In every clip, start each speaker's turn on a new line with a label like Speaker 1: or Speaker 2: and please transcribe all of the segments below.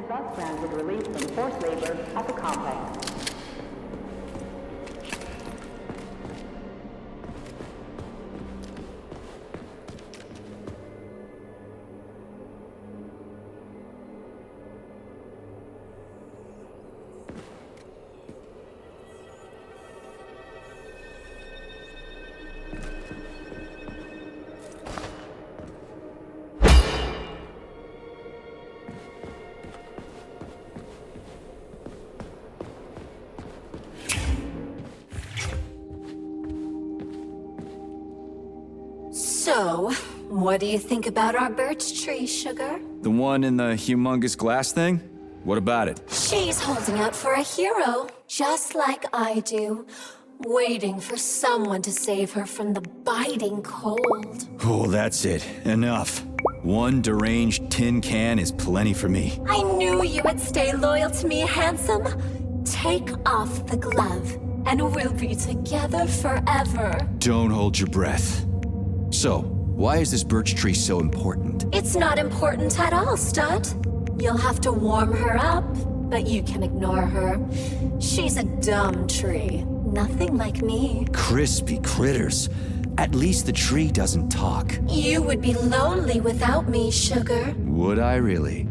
Speaker 1: is thus granted release from forced labor at the complex.
Speaker 2: So, what do you think about our birch tree, Sugar?
Speaker 3: The one in the humongous glass thing? What about it?
Speaker 2: She's holding out for a hero, just like I do, waiting for someone to save her from the biting cold.
Speaker 3: Oh, that's it. Enough. One deranged tin can is plenty for me.
Speaker 2: I knew you would stay loyal to me, handsome. Take off the glove, and we'll be together forever.
Speaker 3: Don't hold your breath. So, why is this birch tree so important?
Speaker 2: It's not important at all, Stud. You'll have to warm her up, but you can ignore her. She's a dumb tree. Nothing like me.
Speaker 3: Crispy critters. At least the tree doesn't talk.
Speaker 2: You would be lonely without me, Sugar.
Speaker 3: Would I really?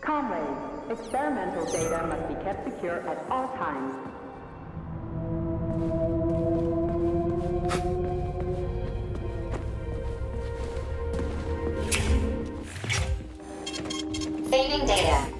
Speaker 1: Comrades, experimental data must be kept secure at all times.
Speaker 4: Saving data.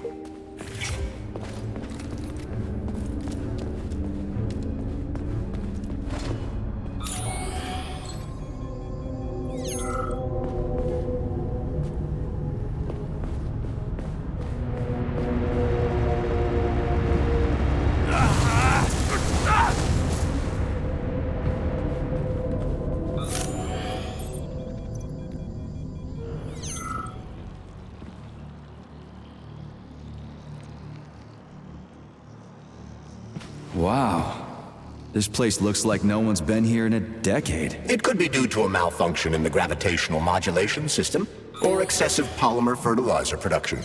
Speaker 3: Wow. This place looks like no one's been here in a decade.
Speaker 5: It could be due to a malfunction in the gravitational modulation system, or excessive polymer fertilizer production.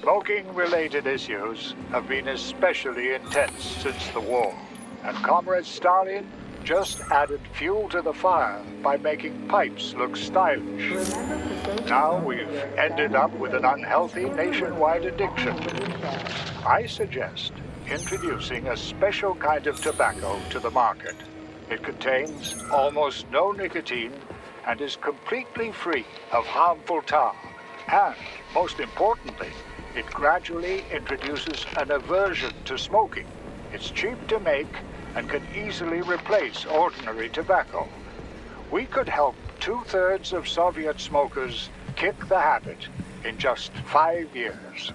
Speaker 4: Smoking-related issues have been especially intense since the war, and Comrade Stalin just added fuel to the fire by making pipes look stylish. Now we've ended up with an unhealthy nationwide addiction. I suggest introducing a special kind of tobacco to the market. It contains almost no nicotine and is completely free of harmful tar. And, most importantly, it gradually introduces an aversion to smoking. It's cheap to make and can easily replace ordinary tobacco. We could help 2/3 of Soviet smokers kick the habit in just 5 years.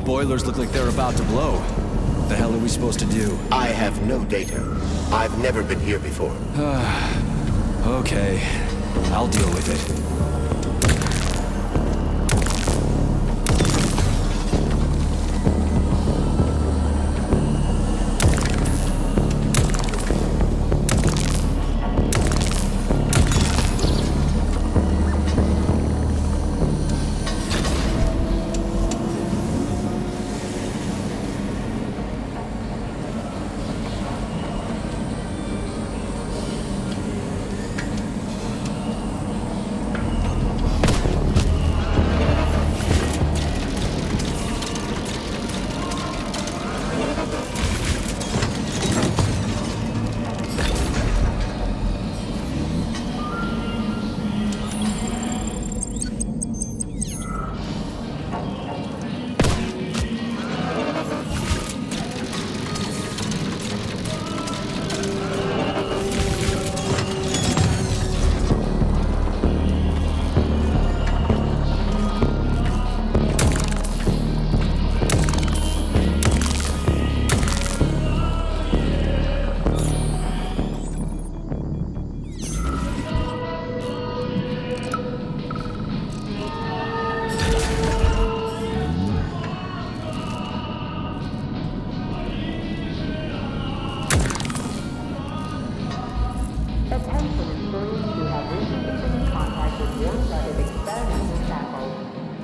Speaker 3: Boilers look like they're about to blow. What the hell are we supposed to do?
Speaker 5: I have no data. I've never been here before.
Speaker 3: Okay. I'll deal with it.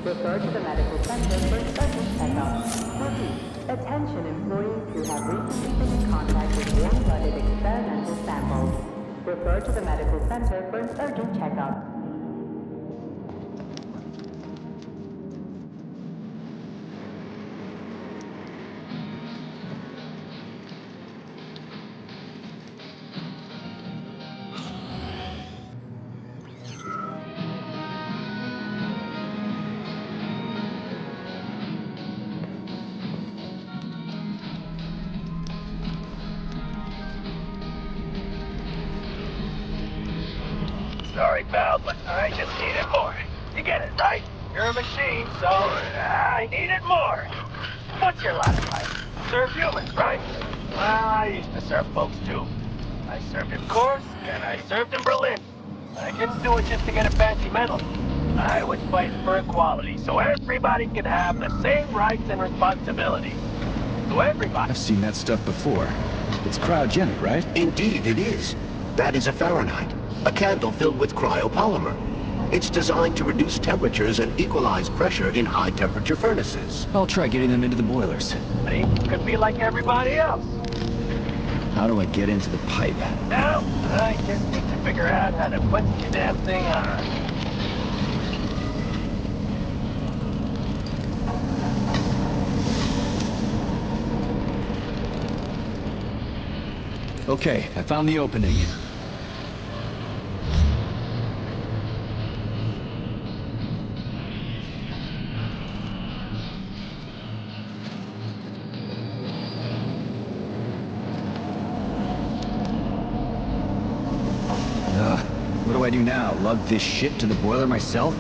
Speaker 1: Refer to the medical center for special checkup. Repeat, attention employees who have recently been in contact with warm-blooded experimental samples. Refer to the medical center for an urgent checkup.
Speaker 6: Sorry, pal, but I just needed more. You get it, right? You're a machine, so I needed more. What's your lot of life? Serve humans, right? Well, I used to serve folks, too. I served in Kursk, and I served in Berlin. I didn't do it just to get a fancy medal. I was fighting for equality, so everybody could have the same rights and responsibilities. So everybody...
Speaker 7: I've seen that stuff before. It's cryogenic, right?
Speaker 5: Indeed it is. That is a Fahrenheit, a candle filled with cryopolymer. It's designed to reduce temperatures and equalize pressure in high-temperature furnaces.
Speaker 7: I'll try getting them into the boilers.
Speaker 6: See? Could be like everybody else.
Speaker 7: How do I get into the pipe?
Speaker 6: Now, I just need to figure out how to put the damn thing on.
Speaker 7: Okay, I found the opening. What do I do now? Lug this shit to the boiler myself?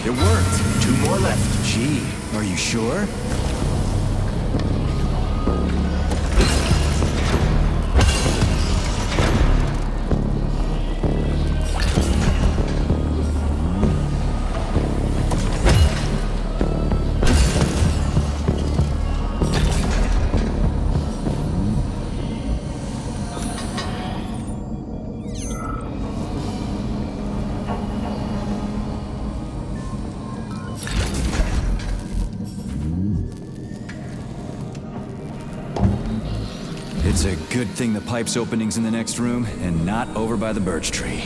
Speaker 3: It worked. 2 more left. Gee, are you sure? a good thing the pipe's opening's in the next room and not over by the birch tree.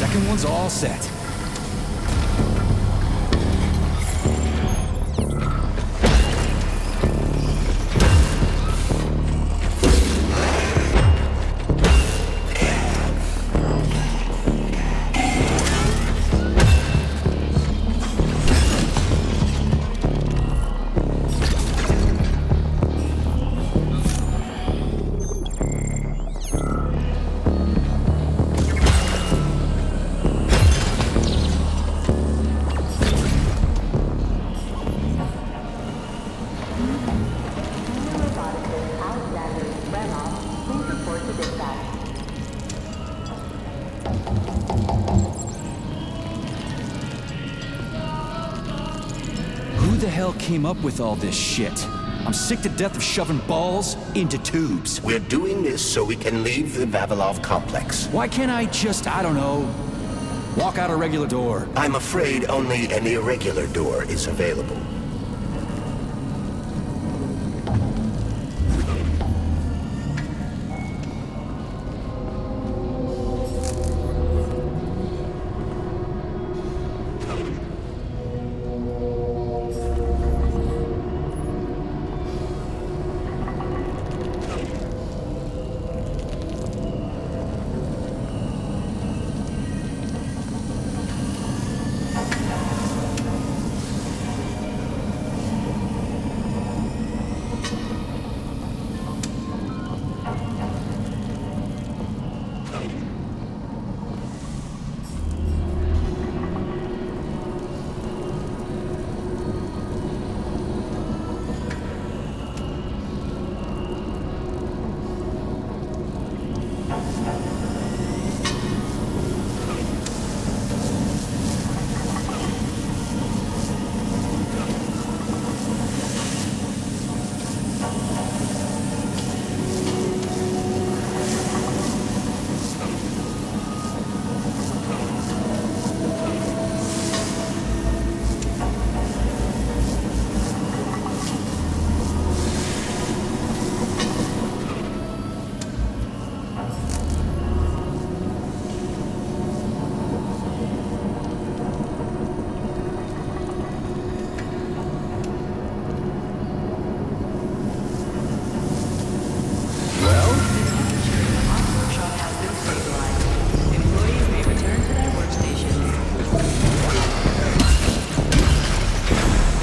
Speaker 3: Second one's all set. Who the hell came up with all this shit? I'm sick to death of shoving balls into tubes.
Speaker 5: We're doing this so we can leave the Vavilov complex.
Speaker 3: Why can't I just, I don't know, walk out a regular door?
Speaker 5: I'm afraid only an irregular door is available.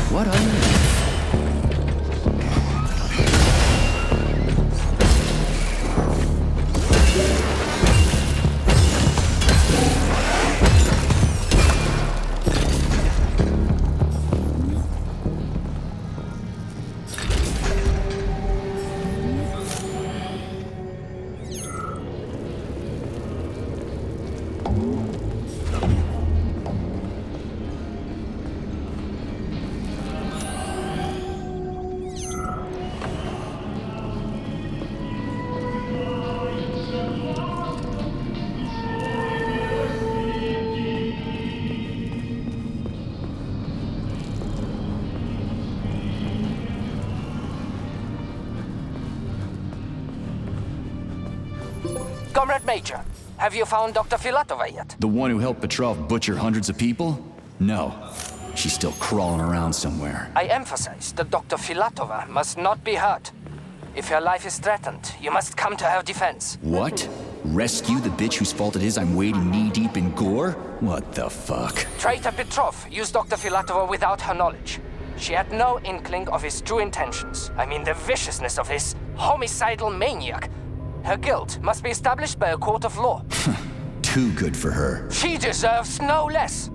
Speaker 3: What are you?
Speaker 6: Comrade Major, have you found Dr. Filatova yet?
Speaker 3: The one who helped Petrov butcher hundreds of people? No. She's still crawling around somewhere.
Speaker 6: I emphasize that Dr. Filatova must not be hurt. If her life is threatened, you must come to her defense.
Speaker 3: What? Rescue the bitch whose fault it is I'm wading knee-deep in gore? What the fuck?
Speaker 6: Traitor Petrov used Dr. Filatova without her knowledge. She had no inkling of his true intentions. I mean the viciousness of this homicidal maniac. Her guilt must be established by a court of law.
Speaker 3: Too good for her.
Speaker 6: She deserves no less.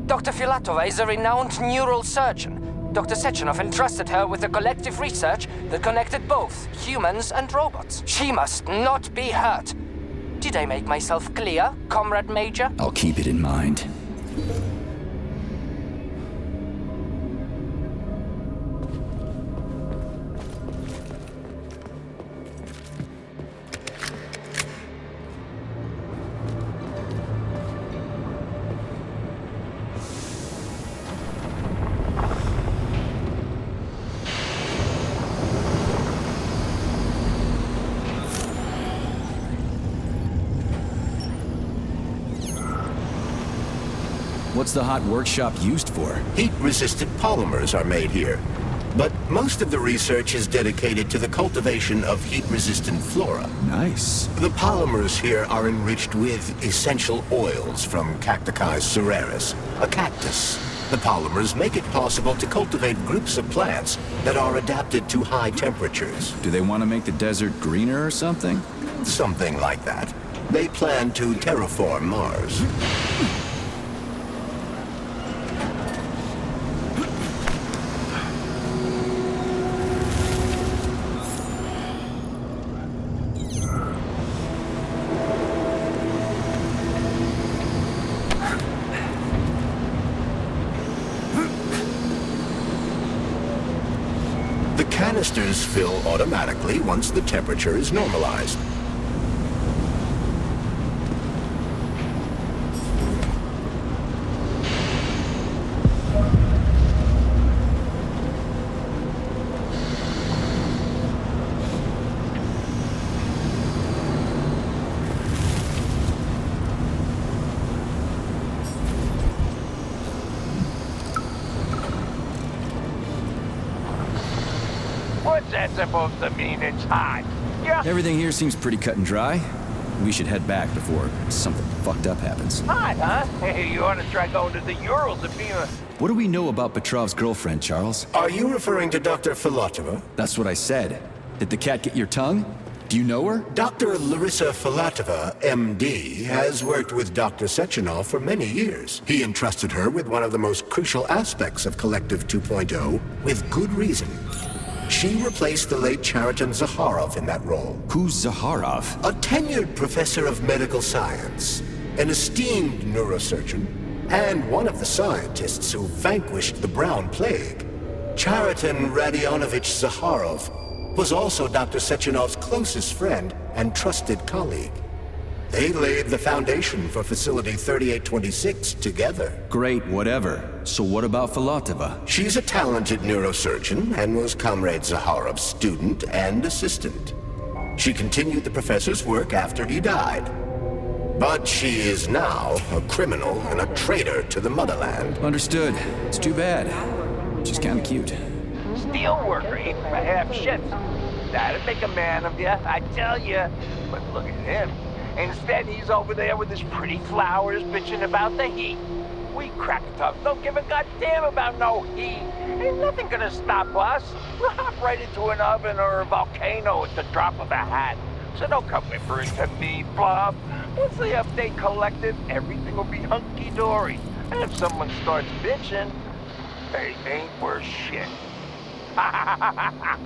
Speaker 6: Dr. Filatova is a renowned neurosurgeon. Dr. Sechenov entrusted her with a collective research that connected both humans and robots. She must not be hurt.
Speaker 8: Did I make myself clear, Comrade Major?
Speaker 3: I'll keep it in mind. What's the hot workshop used for?
Speaker 5: Heat-resistant polymers are made here. But most of the research is dedicated to the cultivation of heat-resistant flora.
Speaker 3: Nice.
Speaker 5: The polymers here are enriched with essential oils from Cacticus cereris, a cactus. The polymers make it possible to cultivate groups of plants that are adapted to high temperatures.
Speaker 3: Do they want to make the desert greener or something?
Speaker 5: Something like that. They plan to terraform Mars. The canisters fill automatically once the temperature is normalized.
Speaker 6: What's that supposed to mean? It's hot. Yeah,
Speaker 3: Everything here seems pretty cut and dry. We should head back before something fucked up happens.
Speaker 6: hot, huh? Hey, you ought to try going to the Urals and being a...
Speaker 3: What do we know about Petrov's girlfriend, Charles?
Speaker 5: Are you referring to Dr. Filatova?
Speaker 3: That's what I said. Did the cat get your tongue? Do you know her?
Speaker 5: Dr. Larissa Filatova, MD, has worked with Dr. Sechenov for many years. He entrusted her with one of the most crucial aspects of Collective 2.0, with good reason. She replaced the late Chariton Zakharov in that role.
Speaker 3: Who's Zakharov?
Speaker 5: A tenured professor of medical science, an esteemed neurosurgeon, and one of the scientists who vanquished the Brown Plague. Chariton Radionovich Zakharov was also Dr. Sechenov's closest friend and trusted colleague. They laid the foundation for Facility 3826 together.
Speaker 3: Great, whatever. So what about Filatova?
Speaker 5: She's a talented neurosurgeon and was Comrade Zakharov's student and assistant. She continued the professor's work after he died. But she is now a criminal and a traitor to the motherland.
Speaker 3: Understood. It's too bad. She's kinda cute.
Speaker 6: Steel worker ain't for half shits. That'd make a man of you, I tell you. But look at him. Instead, he's over there with his pretty flowers bitching about the heat. We crack-tubs don't give a goddamn about no heat. Ain't nothing gonna stop us. We'll hop right into an oven or a volcano at the drop of a hat. So don't come whimpering to me, Bob. Once the update collected, everything will be hunky-dory. And if someone starts bitching, they ain't worth shit. Ha ha ha ha ha!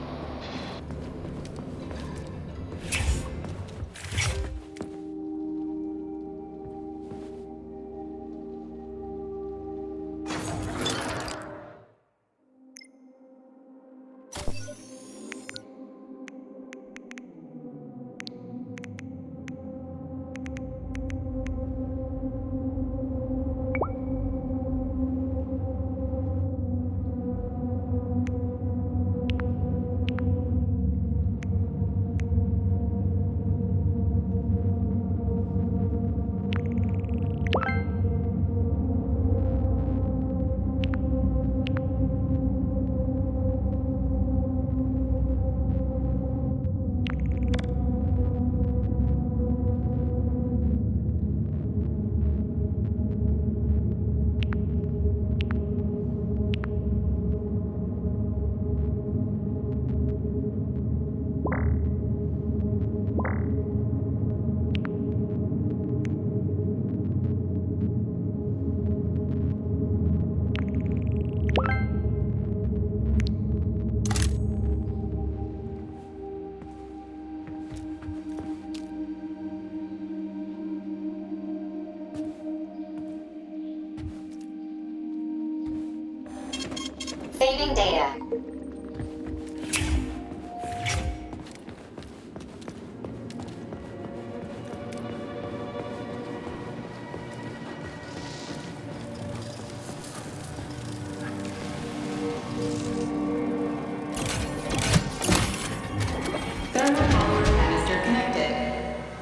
Speaker 9: Saving data.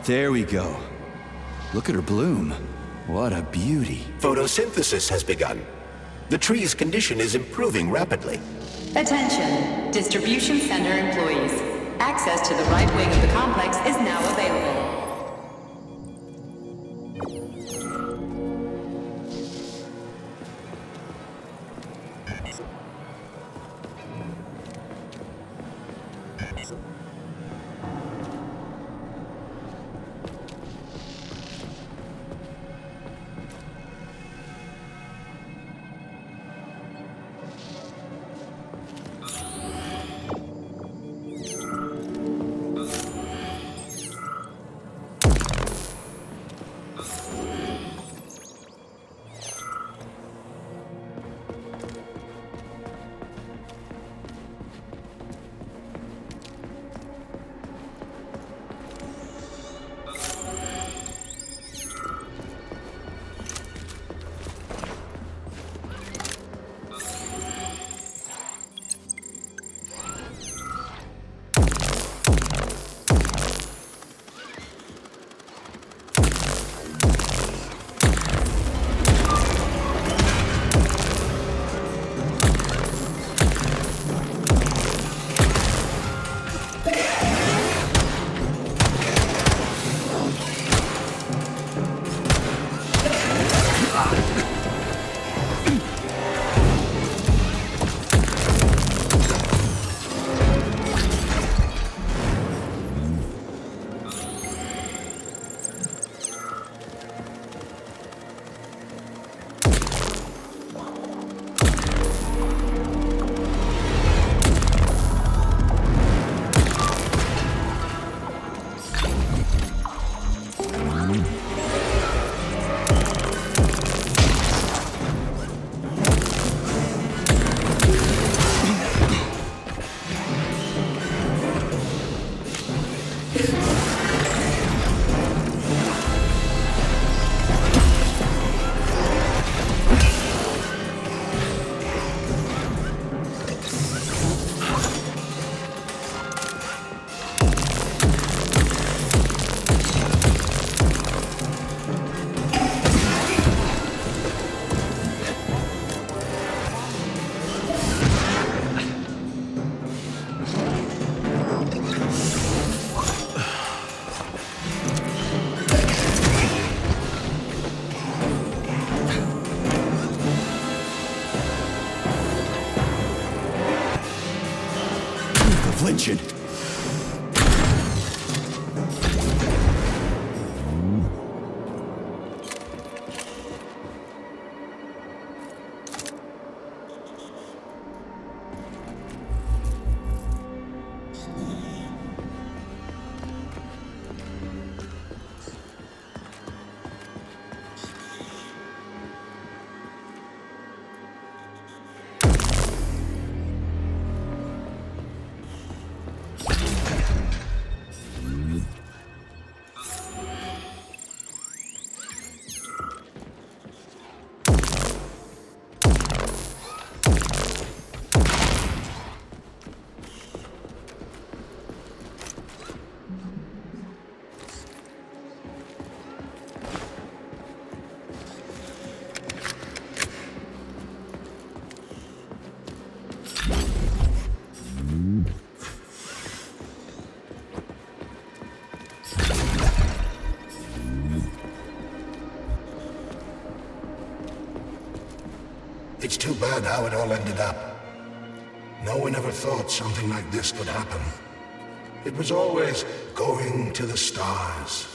Speaker 3: There we go. Look at her bloom. What a beauty.
Speaker 5: Photosynthesis has begun. The tree's condition is improving rapidly.
Speaker 1: Attention, distribution center employees. Access to the right wing of the complex is now available.
Speaker 3: Flinching.
Speaker 5: It's too bad how it all ended up. No one ever thought something like this could happen. It was always going to the stars,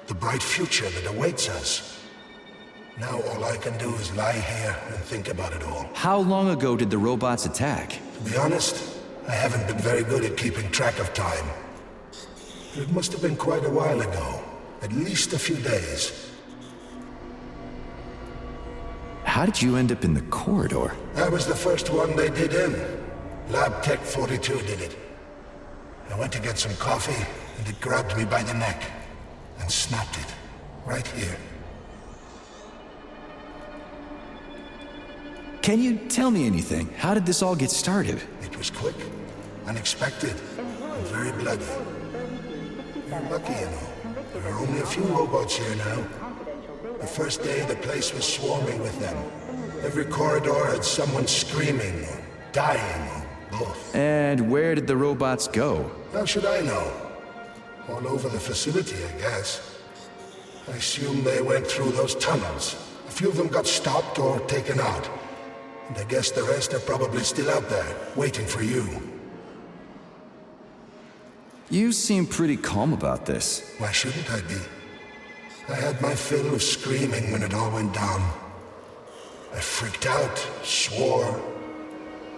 Speaker 5: the bright future that awaits us. Now all I can do is lie here and think about it all.
Speaker 3: How long ago did the robots attack?
Speaker 5: To be honest, I haven't been very good at keeping track of time. It must have been quite a while ago, at least a few days.
Speaker 3: how did you end up in the corridor?
Speaker 5: I was the first one they did in. Lab Tech 42 did it. I went to get some coffee, and it grabbed me by the neck and snapped it. Right here.
Speaker 3: Can you tell me anything? How did this all get started?
Speaker 5: It was quick, unexpected, and very bloody. You're lucky, you know. There are only a few robots here now. The first day, the place was swarming with them. Every corridor had someone screaming, or dying, or both.
Speaker 3: And where did the robots go?
Speaker 5: How should I know? All over the facility, I guess. I assume they went through those tunnels. A few of them got stopped or taken out. And I guess the rest are probably still out there, waiting for you.
Speaker 3: You seem pretty calm about this.
Speaker 5: Why shouldn't I be? I had my fill of screaming when it all went down. I freaked out, swore,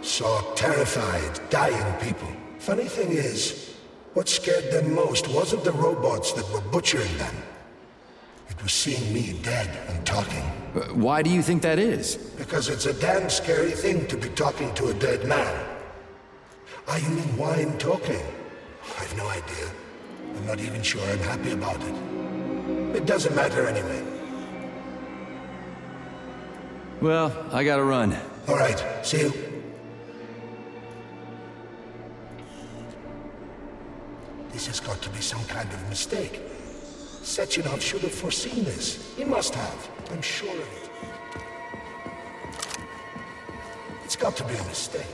Speaker 5: saw terrified, dying people. Funny thing is, what scared them most wasn't the robots that were butchering them. It was seeing me dead and talking.
Speaker 3: Why do you think that is?
Speaker 5: Because it's a damn scary thing to be talking to a dead man. Ah, you mean why I'm talking? I've no idea. I'm not even sure I'm happy about it. It doesn't matter anyway.
Speaker 3: Well, I gotta run.
Speaker 5: All right, see you. This has got to be some kind of mistake. Sechenov should have foreseen this. He must have. I'm sure of it. It's got to be a mistake.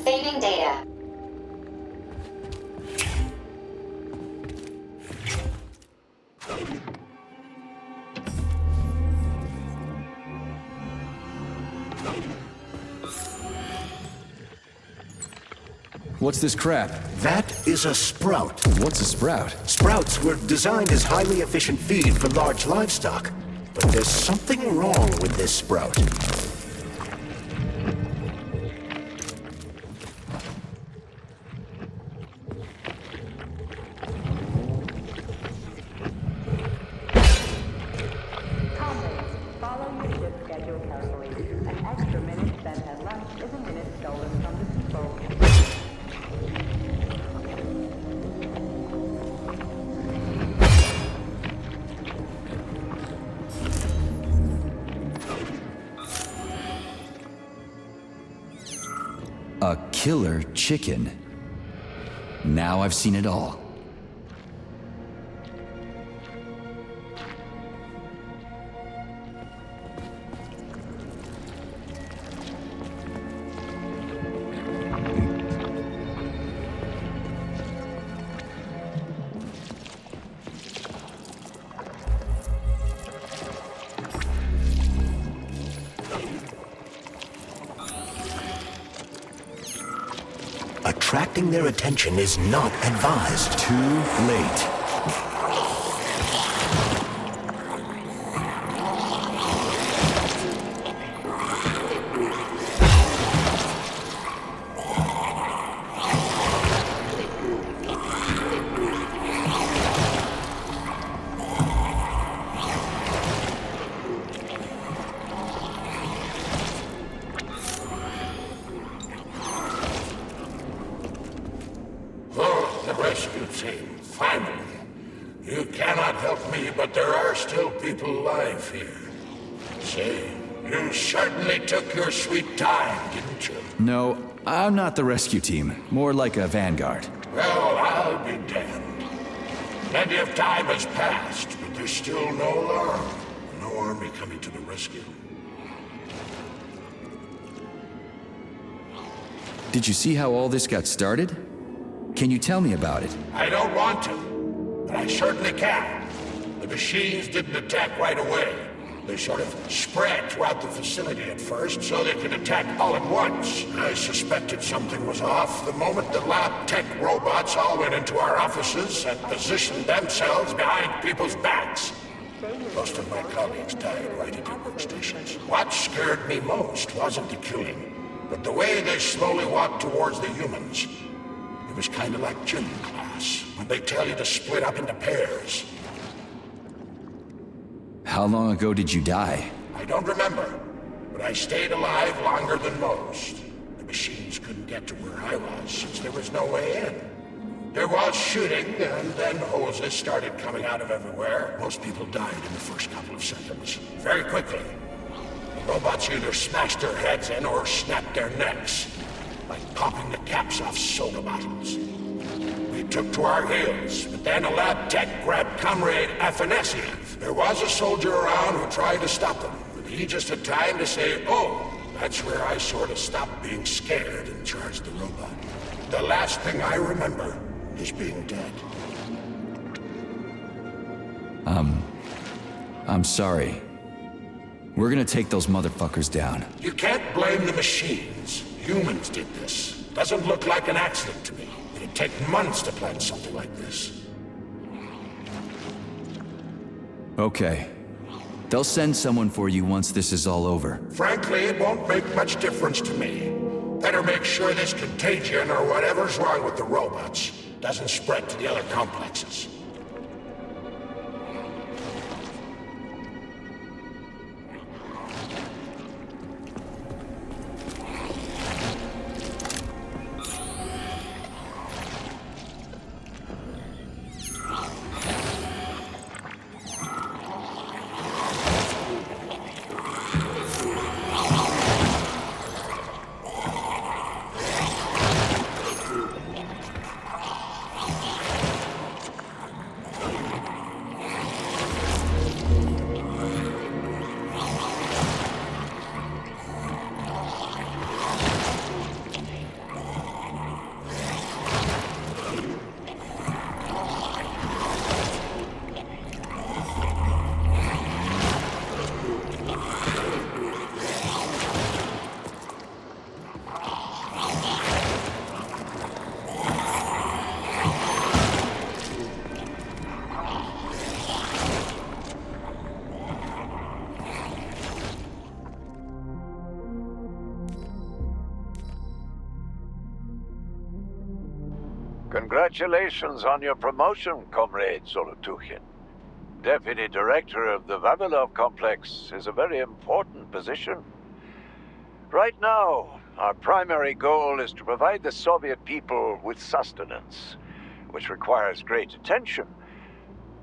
Speaker 9: Saving data.
Speaker 3: What's this crap?
Speaker 5: That is a sprout.
Speaker 3: What's a sprout?
Speaker 5: Sprouts were designed as highly efficient feed for large livestock. But there's something wrong with this sprout.
Speaker 3: A killer chicken. Now I've seen it all.
Speaker 5: Attracting their attention is not advised.
Speaker 3: Too late.
Speaker 10: Rescue team, finally. You cannot help me, but there are still people alive here. Say, You certainly took your sweet time, didn't you?
Speaker 3: No, I'm not the rescue team. More like a vanguard.
Speaker 10: Well, I'll be damned. Plenty of time has passed, but there's still no alarm. No army coming to the rescue.
Speaker 3: Did you see how all this got started? Can you tell me about it?
Speaker 10: I don't want to, but I certainly can. The machines didn't attack right away. They sort of spread throughout the facility at first, so they could attack all at once. I suspected something was off the moment the lab tech robots all went into our offices and positioned themselves behind people's backs. Most of my colleagues died right at their workstations. What scared me most wasn't the killing, but the way they slowly walked towards the humans. It was kind of like gym class, when they tell you to split up into pairs.
Speaker 3: How long ago did you die?
Speaker 10: I don't remember, but I stayed alive longer than most. The machines couldn't get to where I was, since there was no way in. There was shooting, and then hoses started coming out of everywhere. Most people died in the first couple of seconds. Very quickly. The robots either smashed their heads in or snapped their necks, like popping the caps off soda bottles. We took to our heels, but then a lab tech grabbed Comrade Afanasiev. There was a soldier around who tried to stop them, but he just had time to say, "Oh." That's where I sort of stopped being scared and charged the robot. The last thing I remember is being dead.
Speaker 3: I'm sorry. We're gonna take those motherfuckers down.
Speaker 10: You can't blame the machines. Humans did this. Doesn't look like an accident to me. It'd take months to plan something like this.
Speaker 3: Okay. They'll send someone for you once this is all over.
Speaker 10: Frankly, it won't make much difference to me. Better make sure this contagion or whatever's wrong with the robots doesn't spread to the other complexes.
Speaker 4: Congratulations on your promotion, Comrade Zolotukhin. Deputy Director of the Vavilov Complex is a very important position. Right now, our primary goal is to provide the Soviet people with sustenance, which requires great attention.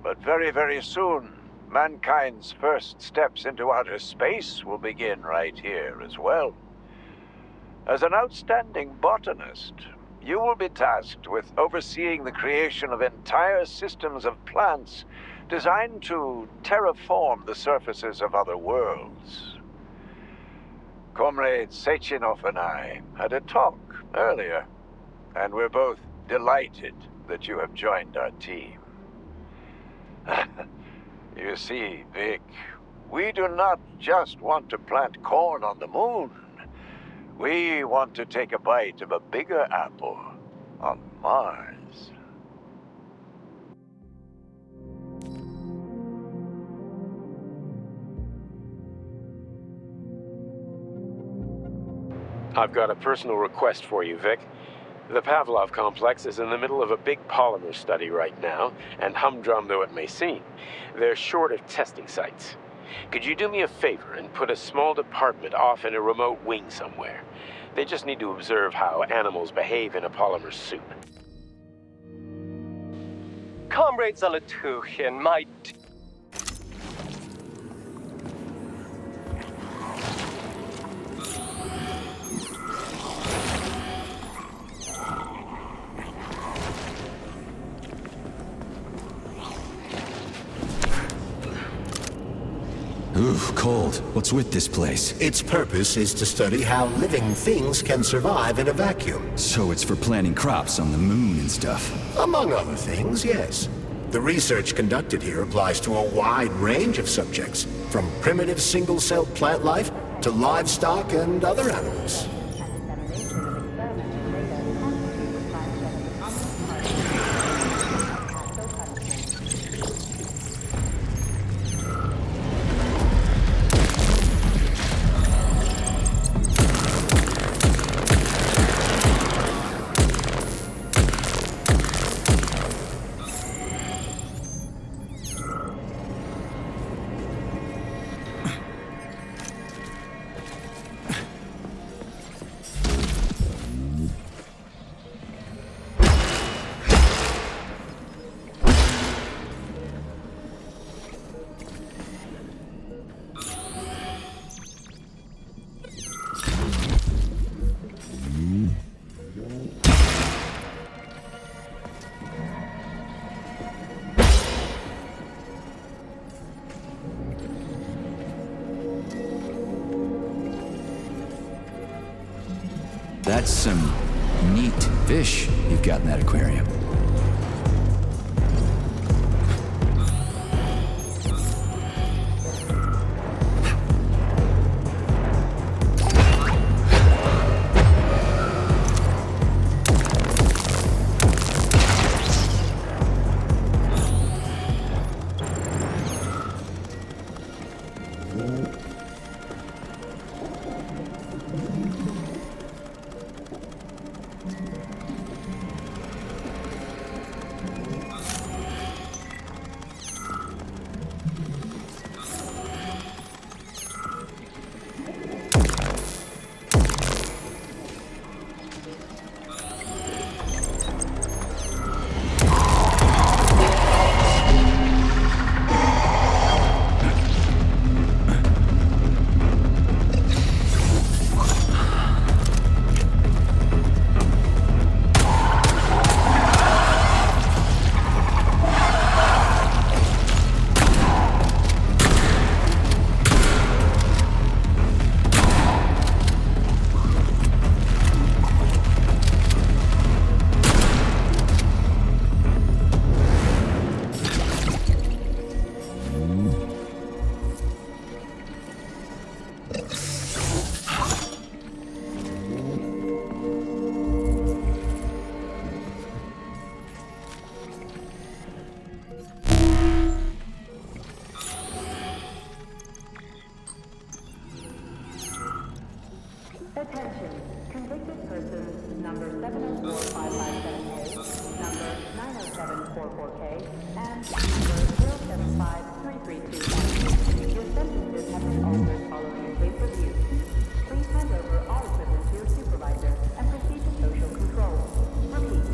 Speaker 4: But very, very soon, mankind's first steps into outer space will begin right here as well. As an outstanding botanist, you will be tasked with overseeing the creation of entire systems of plants designed to terraform the surfaces of other worlds. Comrade Sechenov and I had a talk earlier, and we're both delighted that you have joined our team. You see, Vic, we do not just want to plant corn on the moon. We want to take a bite of a bigger apple on Mars.
Speaker 11: I've got a personal request for you, Vic. The Pavlov complex is in the middle of a big polymer study right now, and humdrum though it may seem, they're short of testing sites. Could you do me a favor and put a small department off in a remote wing somewhere? They just need to observe how animals behave in a polymer suit.
Speaker 12: Comrade Zolotukhin, my...
Speaker 3: Ooh, cold. What's with this place?
Speaker 5: Its purpose is to study how living things can survive in a vacuum.
Speaker 3: So it's for planting crops on the moon and stuff.
Speaker 5: Among other things, yes. The research conducted here applies to a wide range of subjects, from primitive single-celled plant life to livestock and other animals.
Speaker 3: That's some neat fish you've got in that aquarium.
Speaker 1: Attention. Convicted persons number 704557A, number 90744K, and number 075332. Your sentences have been altered following a case review. Please hand over all equipment to your supervisor and proceed to social control. Repeat.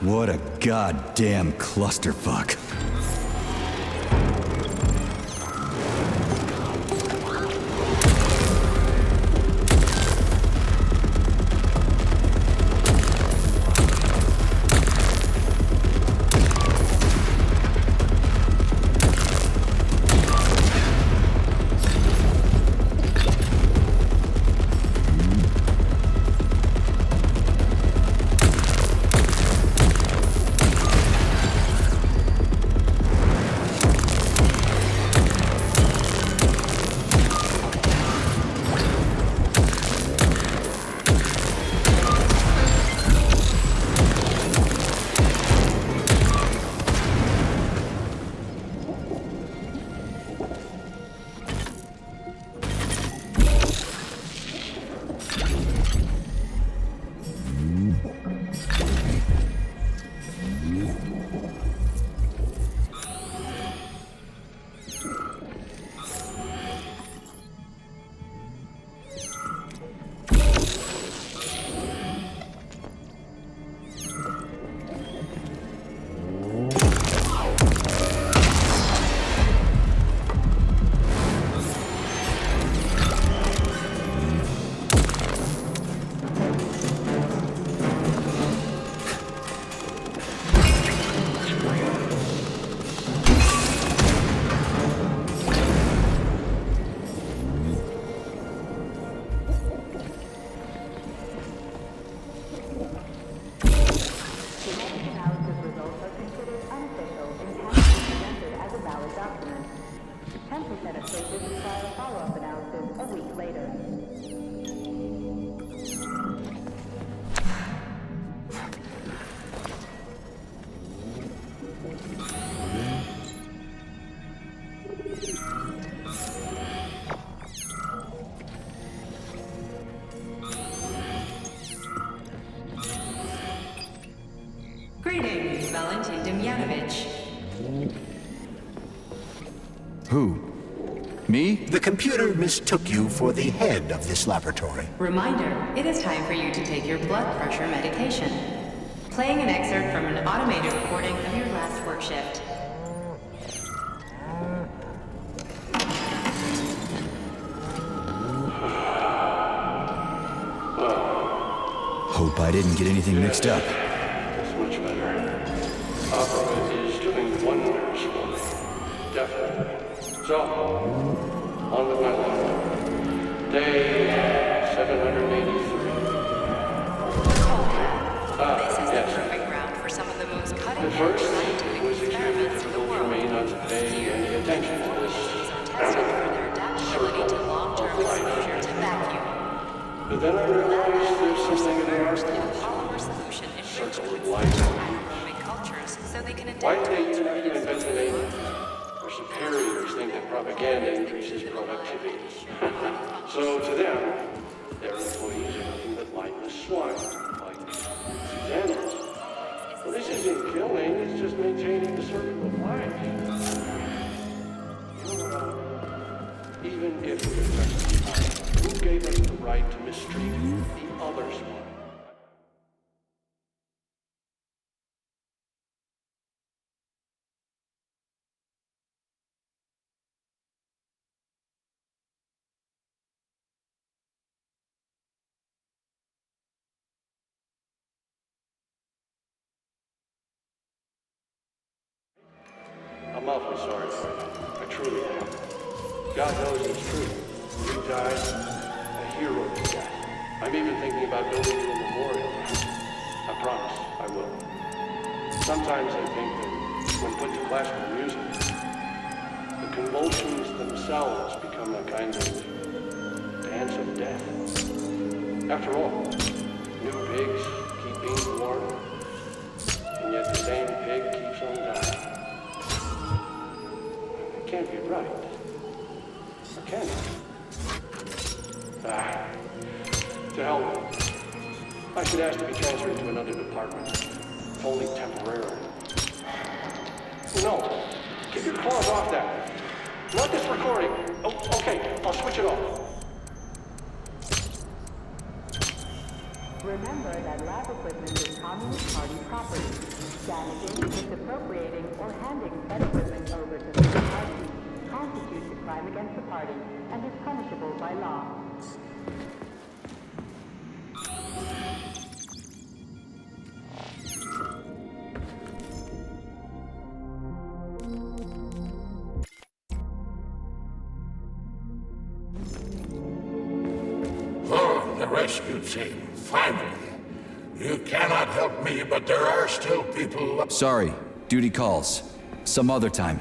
Speaker 3: What a goddamn clusterfuck.
Speaker 1: Greetings, Valentin Demyanovich.
Speaker 3: Who? Me?
Speaker 5: The computer mistook you for the head of this laboratory.
Speaker 1: Reminder, it is time for you to take your blood pressure medication. Playing an excerpt from an automated recording of your last work shift.
Speaker 3: Hope I didn't get anything mixed up.
Speaker 12: It's much better. Opera is doing wonders for me. Definitely. So, on with my life. Day 783.
Speaker 1: This is the
Speaker 12: yes.
Speaker 1: perfect ground for some of the most
Speaker 12: At
Speaker 1: cutting-edge
Speaker 12: first,
Speaker 1: scientific
Speaker 12: it was extremely
Speaker 1: experiments in the
Speaker 12: difficult for
Speaker 1: world.
Speaker 12: me not to pay any attention to this
Speaker 1: These are tested for their adaptability to long-term exposure to vacuum.
Speaker 12: But then I realized there's something in the art
Speaker 1: In a polymer solution enriched
Speaker 12: circle
Speaker 1: with
Speaker 12: of light.
Speaker 1: anaerobic cultures so they can
Speaker 12: Why
Speaker 1: adapt
Speaker 12: did
Speaker 1: to
Speaker 12: they even invent the name? Our superiors think that propaganda increases productivity. So to them, their employees are nothing but mindless swine, like these animals. Well, this isn't killing, it's just maintaining the circle of life. You know, even if we affect the eye, who gave us the right to mistreat the other swine? I'm awfully sorry for you. I truly am. God knows it's true. You died a hero's death. I'm even thinking about building you a memorial. I promise I will. Sometimes I think that when put to classical music, the convulsions themselves become a kind of dance of death. After all, new pigs keep being born, and yet the same pig keeps on dying. It can't be right. Or can it? To hell with it. I should ask to be transferred to another department. If only temporarily. No. Keep your claws off that. Not this recording. Oh, okay. I'll switch it off.
Speaker 1: Remember that lab equipment is Communist Party property. Damaging, misappropriating, or handing said equipment over to third parties constitutes a crime against the party and is punishable by law.
Speaker 10: Oh, the rescue team, finally. You cannot help me, but there are still people...
Speaker 3: Sorry, duty calls. Some other time.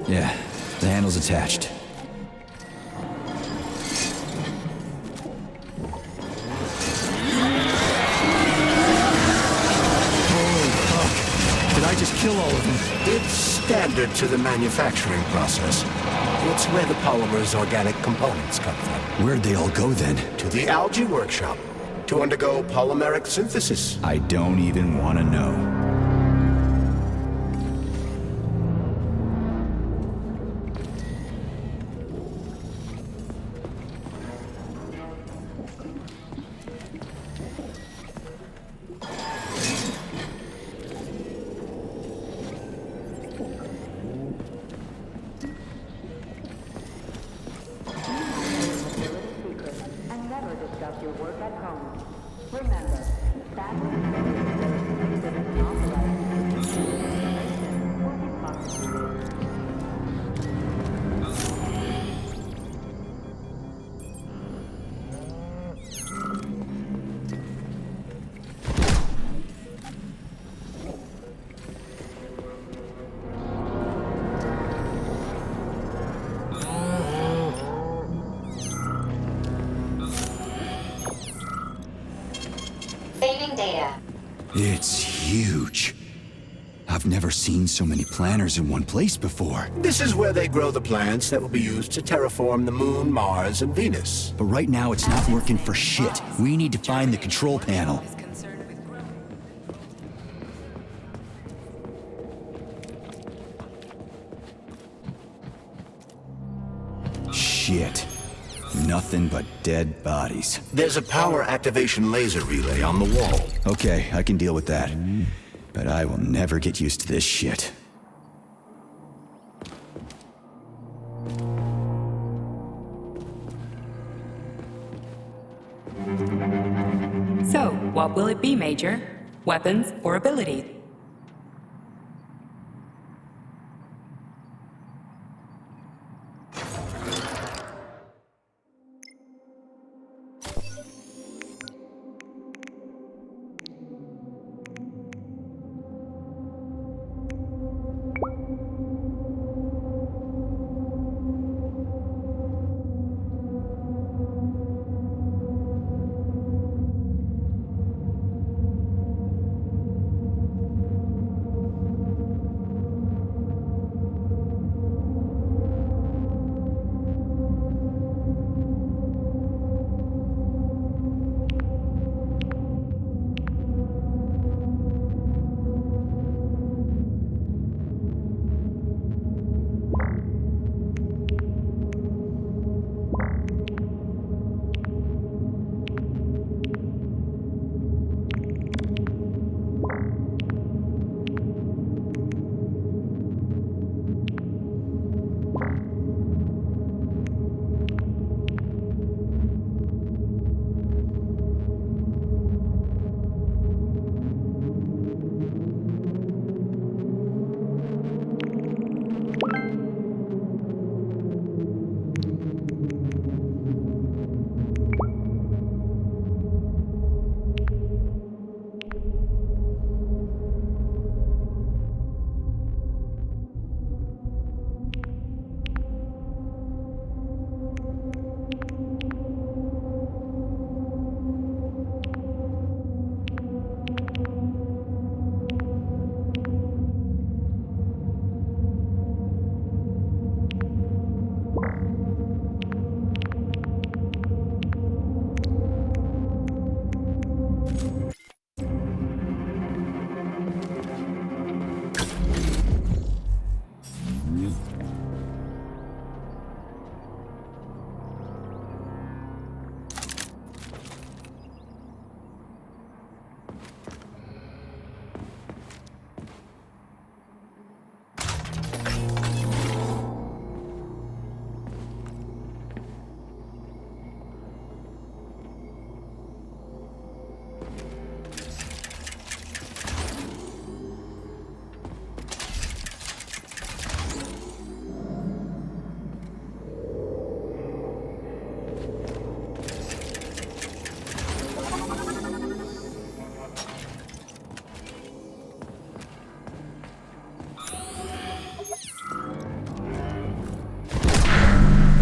Speaker 3: Yeah, the handle's attached. Holy fuck. Did I just kill all of them?
Speaker 5: It's standard to the manufacturing process. It's where the polymer's organic components come from.
Speaker 3: Where'd they all go then?
Speaker 5: To the algae workshop. to undergo polymeric synthesis.
Speaker 3: I don't even want to know.
Speaker 1: And never discuss your work at home. Remember, family is an authorized information will be prosecuted.
Speaker 9: Saving data.
Speaker 3: It's huge. I've never seen so many planters in one place before.
Speaker 5: This is where they grow the plants that will be used to terraform the Moon, Mars, and Venus.
Speaker 3: But right now it's not working for shit. We need to find the control panel. Shit. Nothing but dead bodies.
Speaker 5: There's a power activation laser relay on the wall.
Speaker 3: Okay, I can deal with that. But I will never get used to this shit.
Speaker 13: So, what will it be, Major? Weapons or abilities?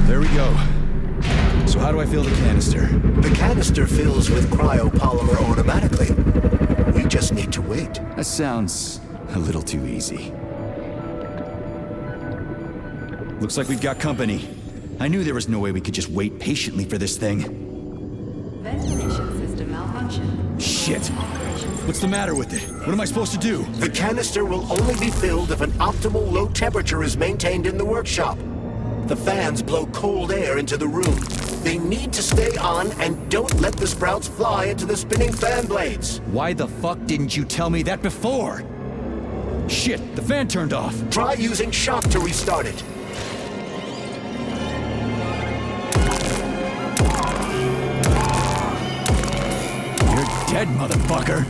Speaker 3: There we go. So how do I fill the canister?
Speaker 5: The canister fills with cryopolymer automatically. We just need to wait.
Speaker 3: That sounds a little too easy. Looks like we've got company. I knew there was no way we could just wait patiently for this thing.
Speaker 13: Ventilation system malfunction. function.
Speaker 3: Shit. What's the matter with it? What am I supposed to do?
Speaker 5: The canister will only be filled if an optimal low temperature is maintained in the workshop. The fans blow cold air into the room. They need to stay on, and don't let the sprouts fly into the spinning fan blades.
Speaker 3: Why the fuck didn't you tell me that before? Shit, the fan turned off.
Speaker 5: Try using shock to restart it.
Speaker 3: You're dead, motherfucker.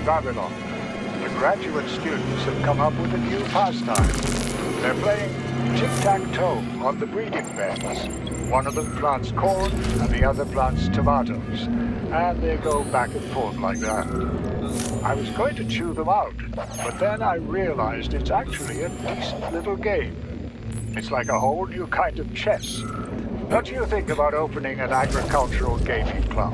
Speaker 4: Babylon. The graduate students have come up with a new pastime. They're playing tic-tac-toe on the breeding beds. One of them plants corn and the other plants tomatoes. And they go back and forth like that. I was going to chew them out, but then I realized it's actually a decent little game. It's like a whole new kind of chess. What do you think about opening an agricultural gaming club?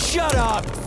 Speaker 3: Shut up!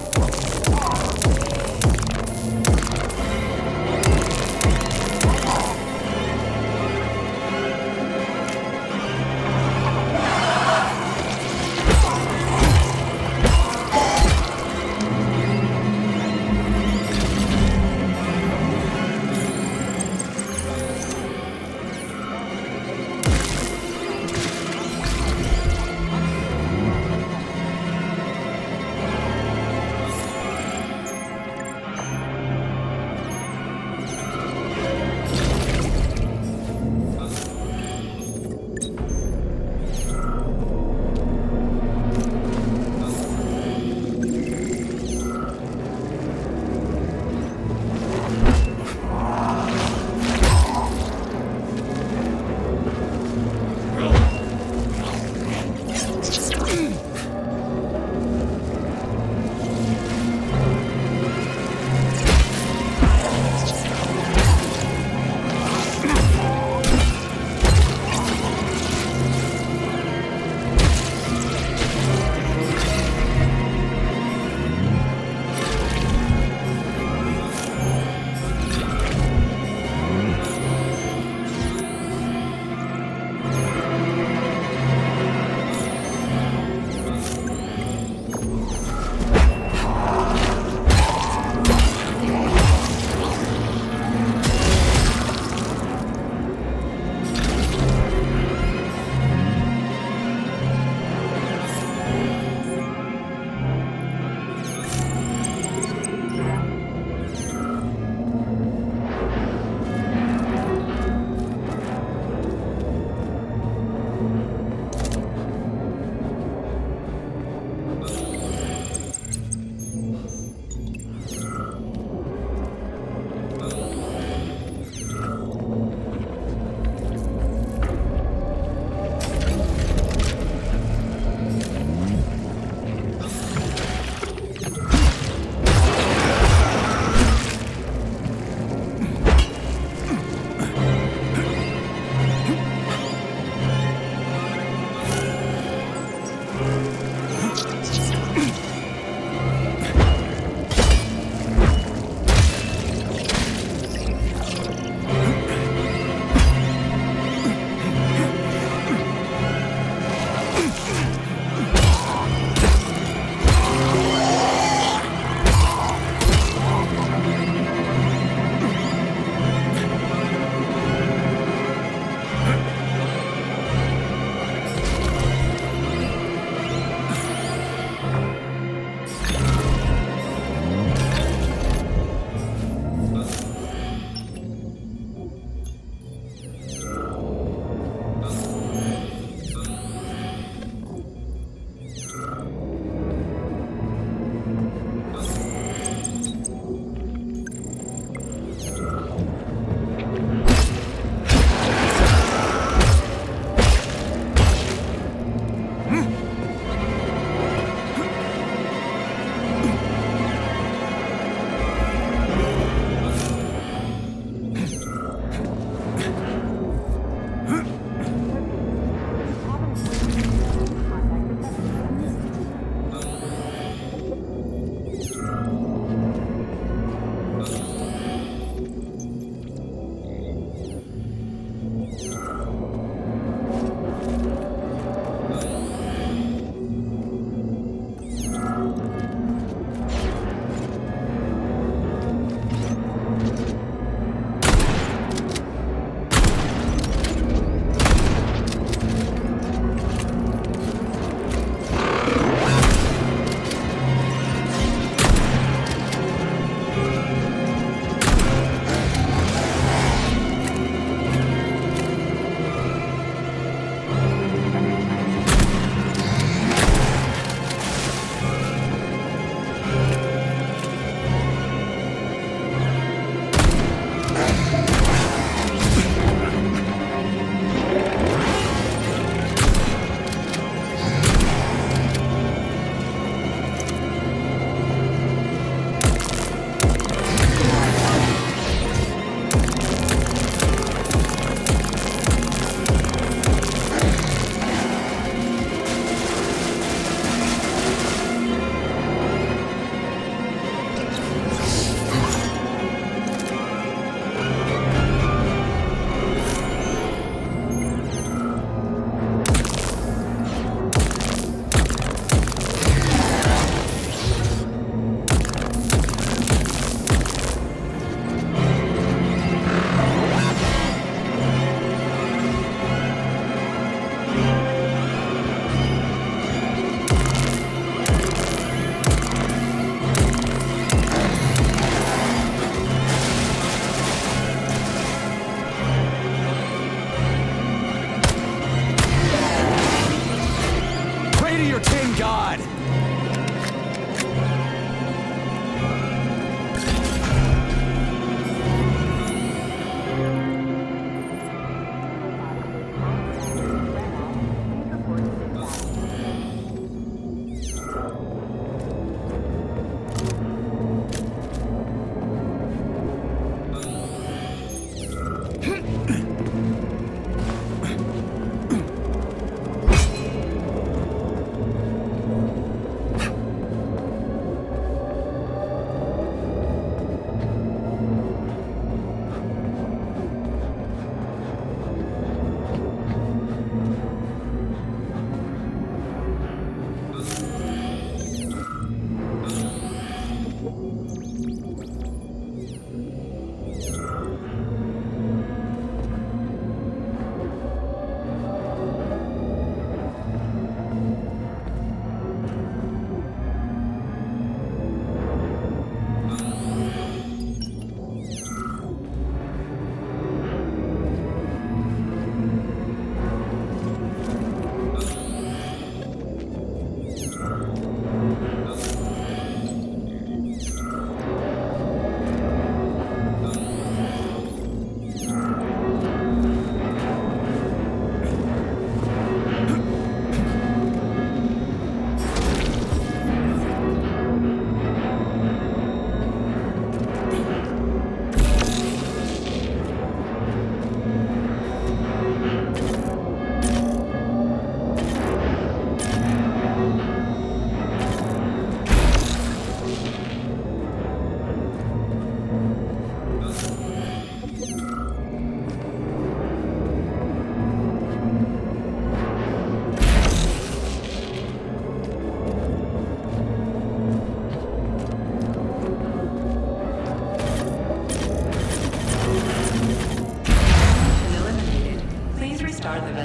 Speaker 3: to your tin god!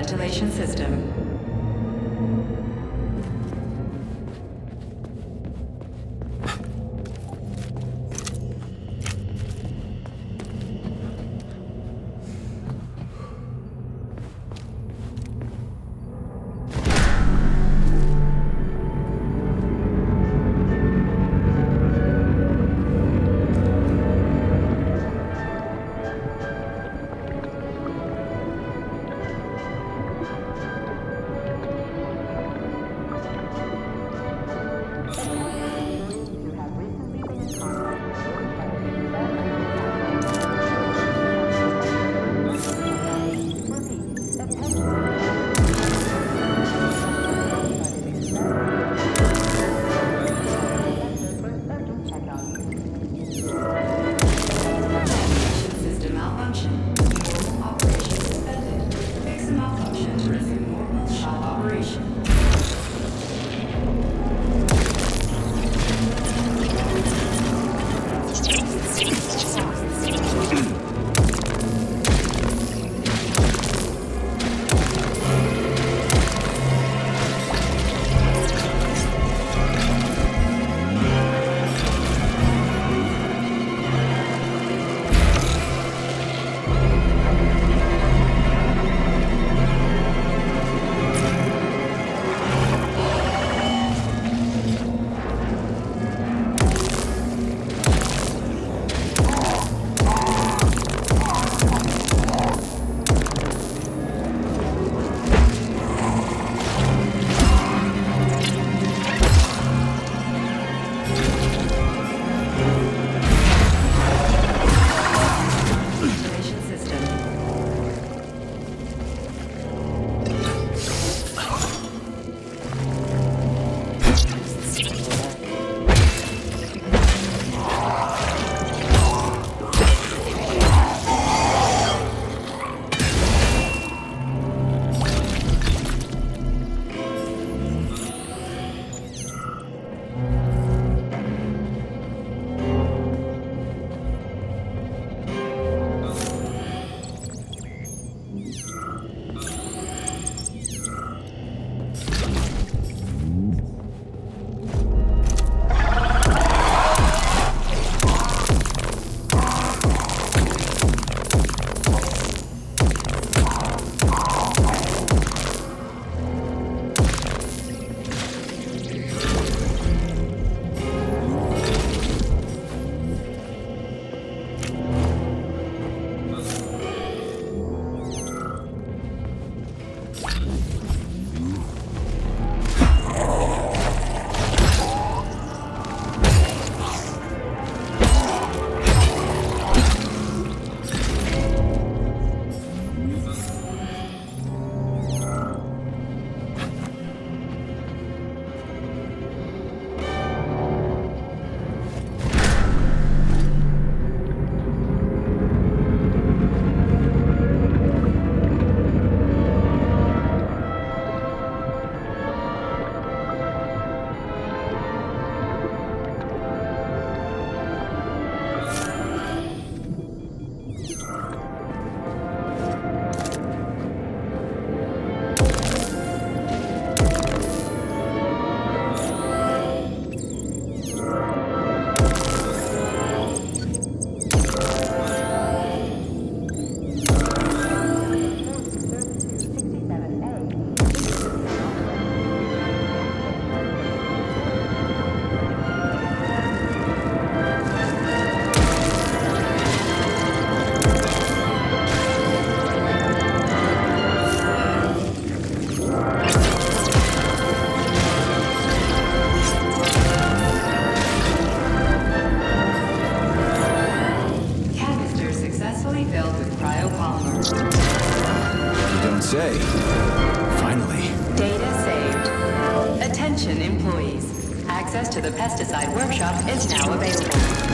Speaker 13: Ventilation system.
Speaker 1: Attention employees. Access to the pesticide workshop is now available.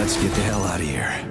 Speaker 3: Let's get the hell out of here.